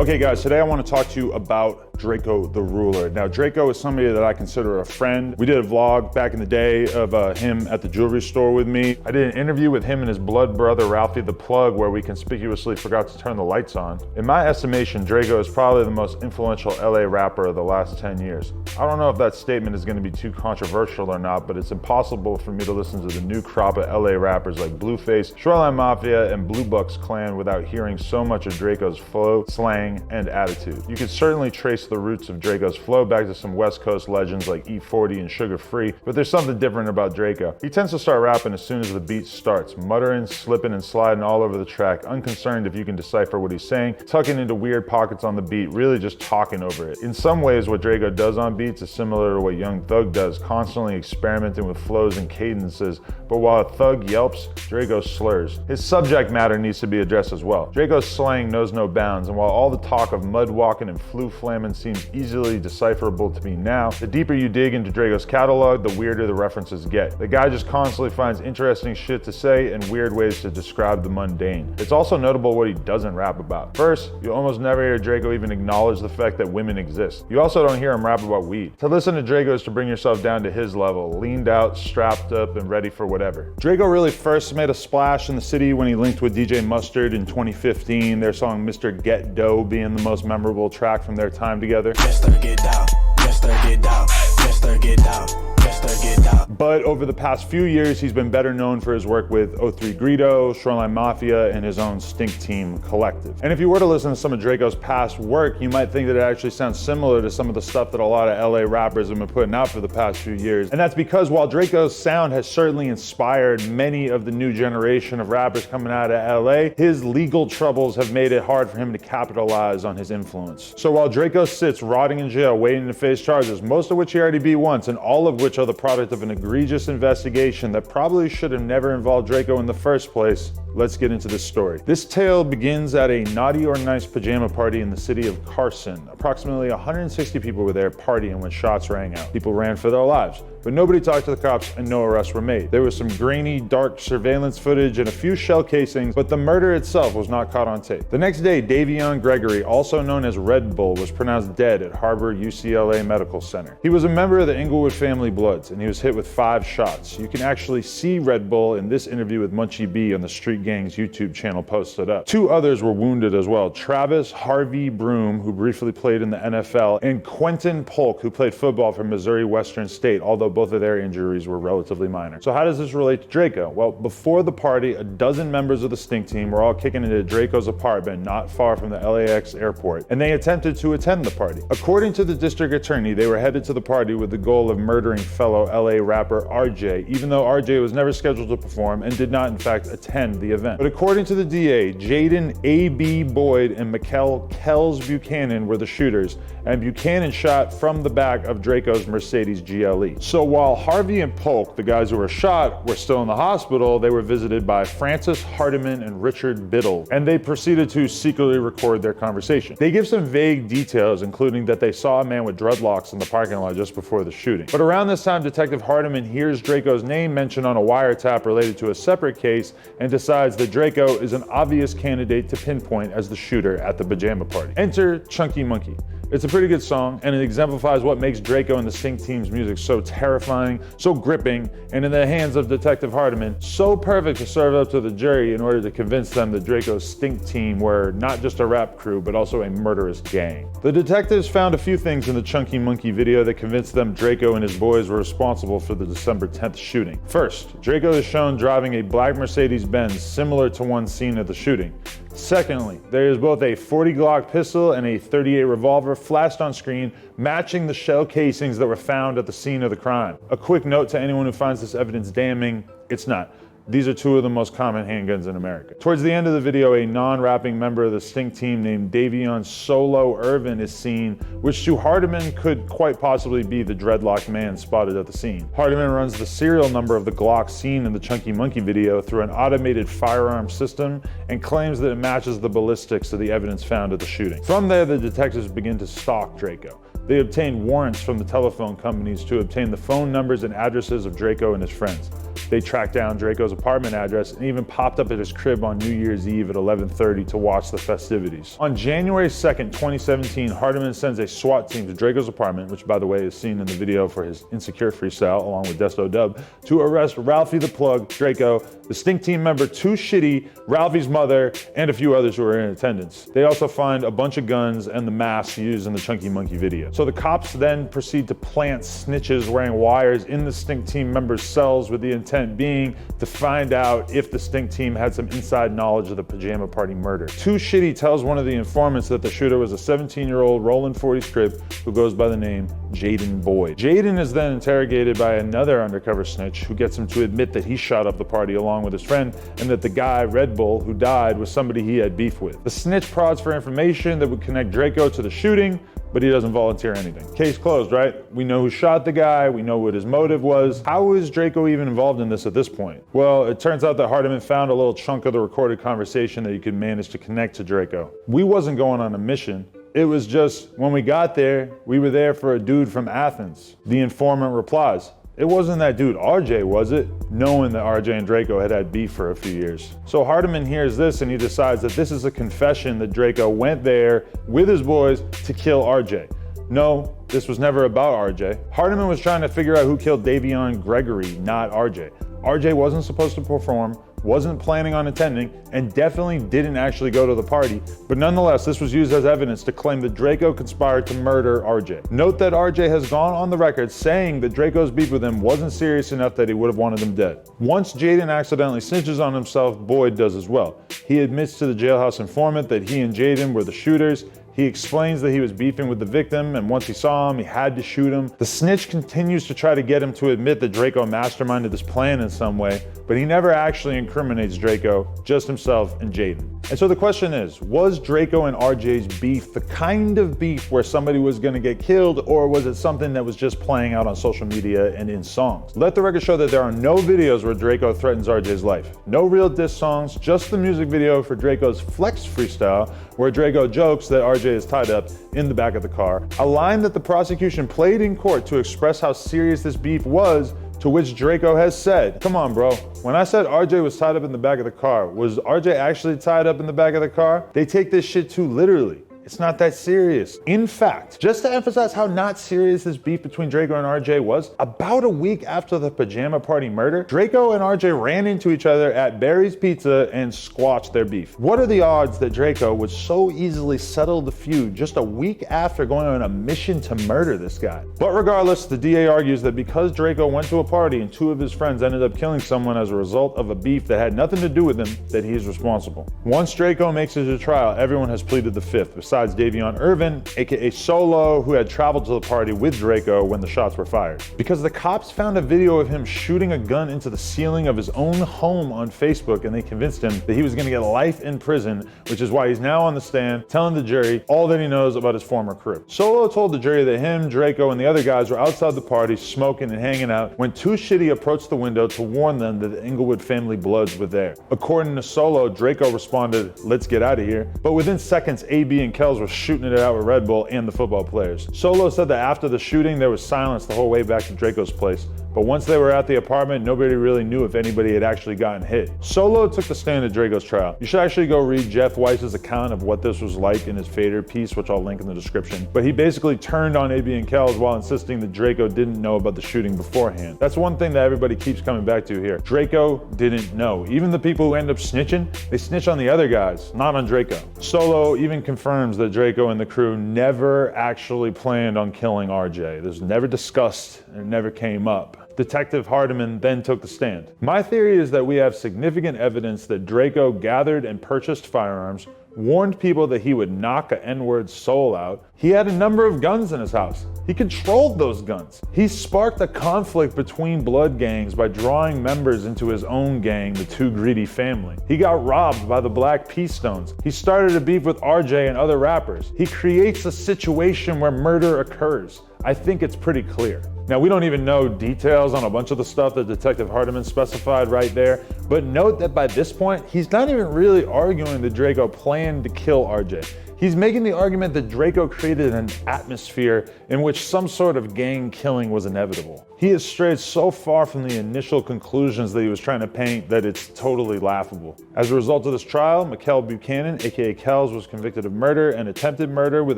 Okay guys, today I want to talk to you about Drakeo the Ruler. Now Drakeo is somebody that I consider a friend. We did a vlog back in the day of him at the jewelry store with me. I did an interview with him and his blood brother Ralphie the Plug where we conspicuously forgot to turn the lights on. In my estimation, Drakeo is probably the most influential LA rapper of the last 10 years. I don't know if that statement is going to be too controversial or not, but it's impossible for me to listen to the new crop of LA rappers like Blueface, Shoreline Mafia, and Blue Bucks Clan without hearing so much of Drakeo's flow, slang, and attitude. You could certainly trace the roots of Drakeo's flow back to some West Coast legends like E40 and Sugar Free, but there's something different about Drakeo. He tends to start rapping as soon as the beat starts, muttering, slipping, and sliding all over the track, unconcerned if you can decipher what he's saying, tucking into weird pockets on the beat, really just talking over it. In some ways, what Drakeo does on beats is similar to what Young Thug does, constantly experimenting with flows and cadences, but while Thug yelps, Drakeo slurs. His subject matter needs to be addressed as well. Drakeo's slang knows no bounds, and while all the talk of mud walking and flu flamming seems easily decipherable to me now, the deeper you dig into Drakeo's catalog, the weirder the references get. The guy just constantly finds interesting shit to say and weird ways to describe the mundane. It's also notable what he doesn't rap about. First, you almost never hear Drakeo even acknowledge the fact that women exist. You also don't hear him rap about weed. To listen to Drakeo is to bring yourself down to his level, leaned out, strapped up, and ready for whatever. Drakeo really first made a splash in the city when he linked with DJ Mustard in 2015, their song Mr. Get Dough being the most memorable track from their time together. Mr. Get Down, Mr. Get Down, Mr. Get Down, Mr. Get Down. But over the past few years, he's been better known for his work with 03 Greedo, Shoreline Mafia, and his own Stink Team collective. And if you were to listen to some of Drakeo's past work, you might think that it actually sounds similar to some of the stuff that a lot of LA rappers have been putting out for the past few years. And that's because while Drakeo's sound has certainly inspired many of the new generation of rappers coming out of LA, his legal troubles have made it hard for him to capitalize on his influence. So while Drakeo sits rotting in jail waiting to face charges, most of which he already beat once, and all of which are the product of an egregious investigation that probably should have never involved Drakeo in the first place, let's get into this story. This tale begins at a naughty or nice pajama party in the city of Carson. Approximately 160 people were there partying when shots rang out. People ran for their lives, but nobody talked to the cops and no arrests were made. There was some grainy, dark surveillance footage and a few shell casings, but the murder itself was not caught on tape. The next day, Davion Gregory, also known as Red Bull, was pronounced dead at Harbor UCLA Medical Center. He was a member of the Inglewood family Bloods, and he was hit with 5 shots. You can actually see Red Bull in this interview with Munchie B on the Street Gang's YouTube channel posted up. 2 others were wounded as well. Travis Harvey Broom, who briefly played in the NFL, and Quentin Polk, who played football for Missouri Western State, although both of their injuries were relatively minor. So how does this relate to Drakeo? Well, before the party, a dozen members of the Stink Team were all kicking into Drakeo's apartment not far from the LAX airport, and they attempted to attend the party. According to the district attorney, they were headed to the party with the goal of murdering fellow LA rapper RJ, even though RJ was never scheduled to perform and did not in fact attend the event. But according to the DA, Jaden A.B. Boyd and Mikkel Kells Buchanan were the shooters, and Buchanan shot from the back of Drakeo's Mercedes GLE. So while Harvey and Polk, the guys who were shot, were still in the hospital, they were visited by Francis Hardiman and Richard Biddle, and they proceeded to secretly record their conversation. They give some vague details, including that they saw a man with dreadlocks in the parking lot just before the shooting. But around this time, Detective Hardiman hears Drakeo's name mentioned on a wiretap related to a separate case and decides that Drakeo is an obvious candidate to pinpoint as the shooter at the pajama party. Enter Chunky Monkey. It's a pretty good song, and it exemplifies what makes Drakeo and the Stink Team's music so terrifying, so gripping, and in the hands of Detective Hardiman, so perfect to serve up to the jury in order to convince them that Drakeo's Stink Team were not just a rap crew, but also a murderous gang. The detectives found a few things in the Chunky Monkey video that convinced them Drakeo and his boys were responsible for the December 10th shooting. First, Drakeo is shown driving a black Mercedes-Benz similar to one seen at the shooting. Secondly, there is both a 40 Glock pistol and a 38 revolver flashed on screen, matching the shell casings that were found at the scene of the crime. A quick note to anyone who finds this evidence damning, it's not. These are 2 of the most common handguns in America. Towards the end of the video, a non-rapping member of the Stink Team named Davion Solo Irvin is seen, which to Hardiman could quite possibly be the dreadlocked man spotted at the scene. Hardiman runs the serial number of the Glock seen in the Chunky Monkey video through an automated firearm system and claims that it matches the ballistics of the evidence found at the shooting. From there, the detectives begin to stalk Drakeo. They obtained warrants from the telephone companies to obtain the phone numbers and addresses of Drakeo and his friends. They tracked down Drakeo's apartment address and even popped up at his crib on New Year's Eve at 11:30 to watch the festivities. On January 2nd, 2017, Hardiman sends a SWAT team to Drakeo's apartment, which by the way is seen in the video for his Insecure freestyle along with Desto Dub, to arrest Ralphie the Plug, Drakeo, the Stink Team member Too Shitty, Ralphie's mother, and a few others who were in attendance. They also find a bunch of guns and the masks used in the Chunky Monkey video. So the cops then proceed to plant snitches wearing wires in the Stink Team members' cells, with the intent being to find out if the Stink Team had some inside knowledge of the pajama party murder. Too Shitty tells one of the informants that the shooter was a 17-year-old Roland 40s Crip who goes by the name Jaden Boyd. Jaden is then interrogated by another undercover snitch who gets him to admit that he shot up the party along with his friend and that the guy, Red Bull, who died was somebody he had beef with. The snitch prods for information that would connect Drakeo to the shooting, but he doesn't volunteer anything. Case closed, right? We know who shot the guy, we know what his motive was. How is Drakeo even involved in this at this point? Well, it turns out that Hardiman found a little chunk of the recorded conversation that he could manage to connect to Drakeo. We wasn't going on a mission. It was just, when we got there, we were there for a dude from Athens. The informant replies, "It wasn't that dude RJ, was it?" Knowing that RJ and Drakeo had beef for a few years. So Hardiman hears this and he decides that this is a confession that Drakeo went there with his boys to kill RJ. No, this was never about RJ. Hardiman was trying to figure out who killed Davion Gregory, not RJ. RJ wasn't supposed to perform, wasn't planning on attending, and definitely didn't actually go to the party, but nonetheless, this was used as evidence to claim that Drakeo conspired to murder RJ. Note that RJ has gone on the record saying that Drakeo's beef with him wasn't serious enough that he would have wanted him dead. Once Jaden accidentally snitches on himself, Boyd does as well. He admits to the jailhouse informant that he and Jaden were the shooters. He explains that he was beefing with the victim, and once he saw him, he had to shoot him. The snitch continues to try to get him to admit that Drakeo masterminded this plan in some way, but he never actually incriminates Drakeo, just himself and Jaden. And so the question is, was Drakeo and RJ's beef the kind of beef where somebody was gonna get killed, or was it something that was just playing out on social media and in songs? Let the record show that there are no videos where Drakeo threatens RJ's life. No real diss songs, just the music video for Drakeo's Flex freestyle, where Drakeo jokes that RJ is tied up in the back of the car, a line that the prosecution played in court to express how serious this beef was, to which Drakeo has said, "Come on, bro. When I said RJ was tied up in the back of the car, was RJ actually tied up in the back of the car? They take this shit too literally. It's not that serious." In fact, just to emphasize how not serious this beef between Drakeo and RJ was, about a week after the pajama party murder, Drakeo and RJ ran into each other at Barry's Pizza and squashed their beef. What are the odds that Drakeo would so easily settle the feud just a week after going on a mission to murder this guy? But regardless, the DA argues that because Drakeo went to a party and two of his friends ended up killing someone as a result of a beef that had nothing to do with him, that he is responsible. Once Drakeo makes it to trial, everyone has pleaded the fifth, besides Davion Irvin, aka Solo, who had traveled to the party with Drakeo when the shots were fired. Because the cops found a video of him shooting a gun into the ceiling of his own home on Facebook, and they convinced him that he was gonna get life in prison, which is why he's now on the stand telling the jury all that he knows about his former crew. Solo told the jury that him, Drakeo, and the other guys were outside the party smoking and hanging out when Too Shitty approached the window to warn them that the Inglewood family bloods were there. According to Solo, Drakeo responded, "Let's get out of here." But within seconds, AB and Kells were shooting it out with Red Bull and the football players. Solo said that after the shooting, there was silence the whole way back to Drakeo's place. But once they were at the apartment, nobody really knew if anybody had actually gotten hit. Solo took the stand at Drakeo's trial. You should actually go read Jeff Weiss's account of what this was like in his Fader piece, which I'll link in the description. But he basically turned on AB and Kells while insisting that Drakeo didn't know about the shooting beforehand. That's one thing that everybody keeps coming back to here. Drakeo didn't know. Even the people who end up snitching, they snitch on the other guys, not on Drakeo. Solo even confirms that Drakeo and the crew never actually planned on killing RJ. This was never discussed and it never came up. Detective Hardiman then took the stand. "My theory is that we have significant evidence that Drakeo gathered and purchased firearms, warned people that he would knock a N-word soul out. He had a number of guns in his house. He controlled those guns. He sparked a conflict between blood gangs by drawing members into his own gang, the Too Greedy family. He got robbed by the Black Peace Stones. He started a beef with RJ and other rappers. He creates a situation where murder occurs. I think it's pretty clear." Now, we don't even know details on a bunch of the stuff that Detective Hardiman specified right there, but note that by this point, he's not even really arguing that Drakeo planned to kill RJ. He's making the argument that Drakeo created an atmosphere in which some sort of gang killing was inevitable. He has strayed so far from the initial conclusions that he was trying to paint that it's totally laughable. As a result of this trial, Mikkel Buchanan, aka Kells, was convicted of murder and attempted murder with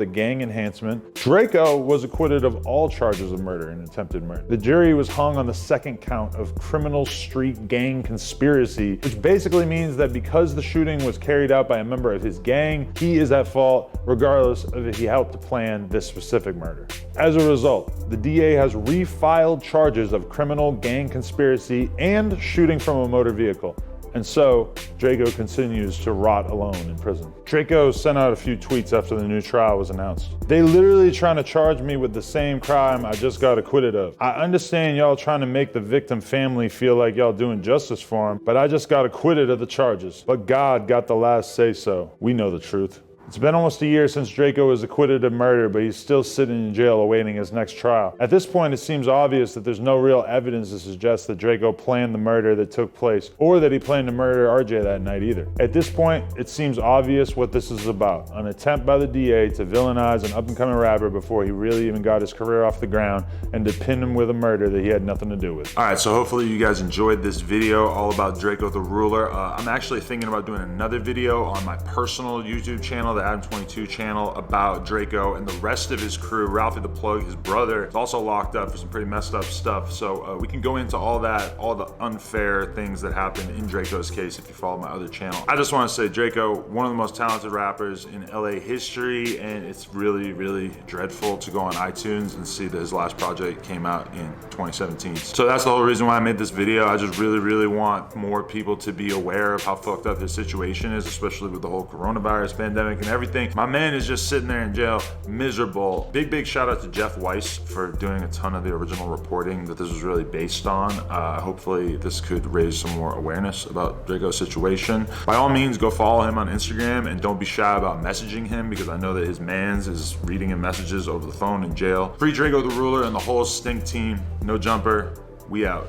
a gang enhancement. Drakeo was acquitted of all charges of murder and attempted murder. The jury was hung on the second count of criminal street gang conspiracy, which basically means that because the shooting was carried out by a member of his gang, he is at fault regardless of if he helped to plan this specific murder. As a result, the DA has refiled charges of criminal gang conspiracy and shooting from a motor vehicle. And so, Drakeo continues to rot alone in prison. Drakeo sent out a few tweets after the new trial was announced. They literally trying to charge me with the same crime I just got acquitted of. I understand y'all trying to make the victim family feel like y'all doing justice for him, but I just got acquitted of the charges. But God got the last say so. We know the truth. It's been almost a year since Drakeo was acquitted of murder, but he's still sitting in jail awaiting his next trial. At this point, it seems obvious that there's no real evidence to suggest that Drakeo planned the murder that took place, or that he planned to murder RJ that night either. At this point, it seems obvious what this is about: an attempt by the DA to villainize an up-and-coming rapper before he really even got his career off the ground, and to pin him with a murder that he had nothing to do with. All right, so hopefully you guys enjoyed this video all about Drakeo the Ruler. I'm actually thinking about doing another video on my personal YouTube channel, the Adam22 channel, about Drakeo and the rest of his crew. Ralphie the Plug, his brother, is also locked up for some pretty messed up stuff. So we can go into all that, all the unfair things that happened in Drakeo's case if you follow my other channel. I just want to say Drakeo, one of the most talented rappers in LA history, and it's really, really dreadful to go on iTunes and see that his last project came out in 2017. So that's the whole reason why I made this video. I just really, really want more people to be aware of how fucked up his situation is, especially with the whole coronavirus pandemic and everything. My man is just sitting there in jail, miserable. Big shout out to Jeff Weiss for doing a ton of the original reporting that this was really based on. Hopefully this could raise some more awareness about Drakeo's situation. By all means, go follow him on Instagram and don't be shy about messaging him, because I know that his mans is reading him messages over the phone in jail. Free Drakeo the Ruler and the whole Stink team. No Jumper, we out.